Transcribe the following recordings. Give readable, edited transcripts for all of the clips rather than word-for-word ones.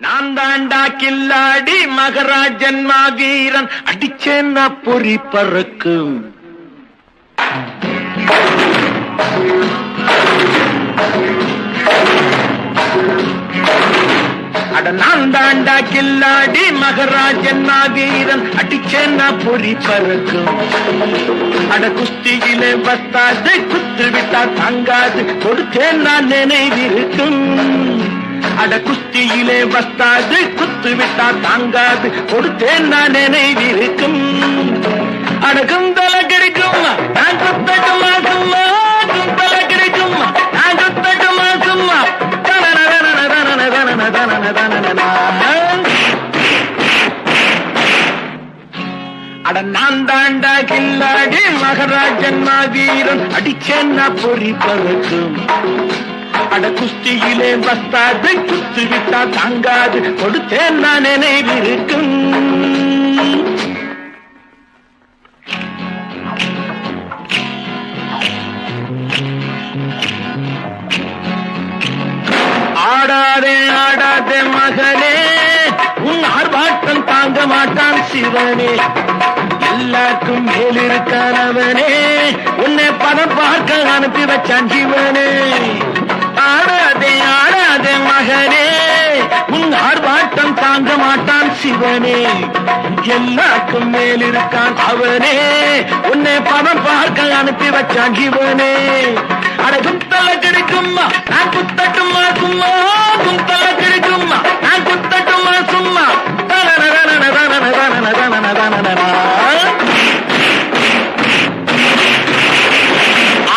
நான் தாண்டா கில்லாடி மகராஜன் மாவீரன் அடிச்சேன்னா பொறி பறக்கும். அட நான் தாண்டா கில்லாடி மகராஜன் மாவீரன் அடிச்சேன்னா பொறி பறக்கும். அட குஸ்தியிலே பத்தாது குத்து விட்டா தாங்காது கொடுத்தேன்னா நினைவிருக்கும். அட குஸ்தியிலே பஸ்தாது குத்து விட்டா தாங்காது கொடுத்தேன் நான் நினைவிருக்கும். அட குந்தல கிடைக்கும் நான் குத்தட்டுமா சும்மா, குந்தல கிடைக்கும் நான் குத்தட்டுமா சும்மா. அட நான் தாண்டா கில்லாடி மகராஜன் மாவீரன் அடிச்சேன்னா பொறி பறக்கும். அட குஸ்தியிலே பஸ்தாது குத்து விட்டா தாங்காது கொடுத்தேன் நான் நினைவிருக்கும். ஆடாதே ஆடாதே மகனே, உன் ஆர்ப்பாட்டம் தாங்க மாட்டான் சிவனே. எல்லாருக்கும் மேலிருக்கானவனே, உன்னை பதம் பார்க்க அனுப்பி வச்சான் ஜீவனே. ஆடாதே ஆடாதே மகனே, உன் ஆர்ப்பாட்டம் தாங்க மாட்டான் சிவனே. எல்லாருக்கும் மேலிருக்கான் அவனே, உன்னை பதம் பார்க்க அனுப்பி வச்சான் ஜீவனே. அட குத்தல கிடைக்குமா நான் குத்தட்டுமா சும்மா, குத்தல கிடைக்குமா நான் குத்தட்டுமா சும்மா.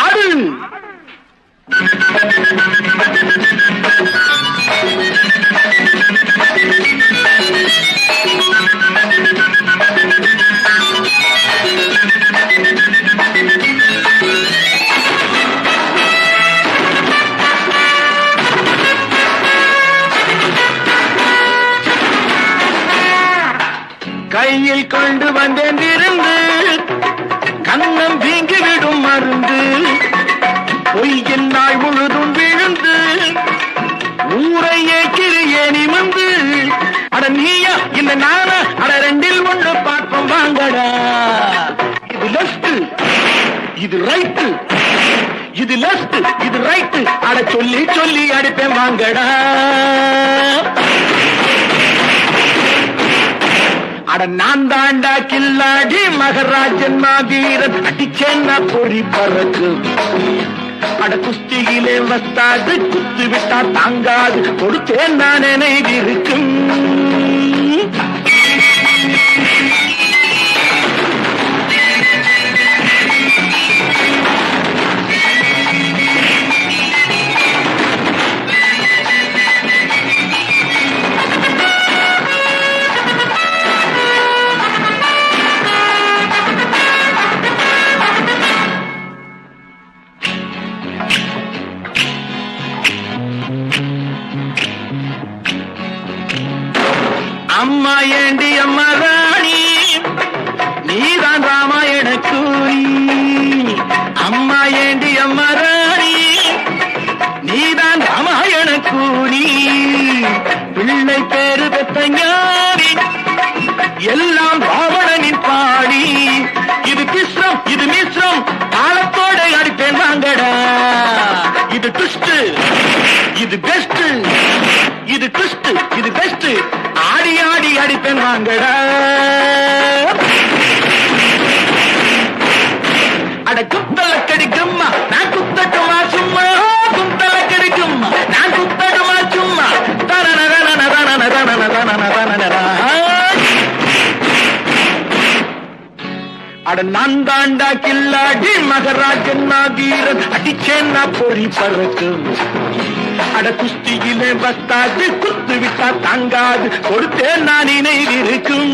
ஆடு கையில் கொண்டு வந்தேன் இருந்து கண்ணம் வீங்கிவிடும் மருந்து. பொய்யின் நாள் முழுதும் விழுந்து ஊரை ஏக்கிறியே நிமிந்து. அட நீயா இல்ல நானா, அட ரெண்டில் ஒன்று பார்ப்போம் வாங்கடா. இது லெஃப்ட் இது ரைட்டு, இது லெஃப்ட் இது ரைட்டு. அட சொல்லி சொல்லி அடிப்பேன் வாங்கடா. அட நான் தாண்டா கில்லாடி மகராஜன் மாவீரன் அடிச்சேன்னா பொறி பறக்கும். அட குஸ்தியிலே வஸ்தாது குத்து விட்டா தாங்காது கொடுத்தேன் நான் நினைவிருக்கும். அம்மா ஏண்டி அம்மா ராணி, நீதான் ராமாயண கூறி. அம்மா ஏண்டி அம்மா ராணி, நீதான் ராமாயண கூறி. பிள்ளை பேரு பெத்த ஞானி, எல்லாம் ராவணனின் பாடி. இது கிஸ்ரம் இது மிஸ்ரம், காலத்தோட அடிப்பேன் வாங்கடா. இது ட்விஸ்ட் இது பெஸ்ட், இது ட்விஸ்ட் இது பெஸ்ட். ஆடி ஆடி அடிப்பேன் வாங்கடா. அட குத்தல கிடைக்குமா நான் குத்தட்டுமா சும்மா, குத்தல கிடைக்குமா நான் குத்தட்டுமா சும்மா. அட நான் தாண்டா கில்லாடி மகராஜன் மாவீரன் அடிச்சேன்னா பொறி பறக்கும். அட குஸ்தியிலே பஸ்தாது குத்து விட்டா தாங்காது கொடுத்தேன் நான் நினைவிருக்கும்.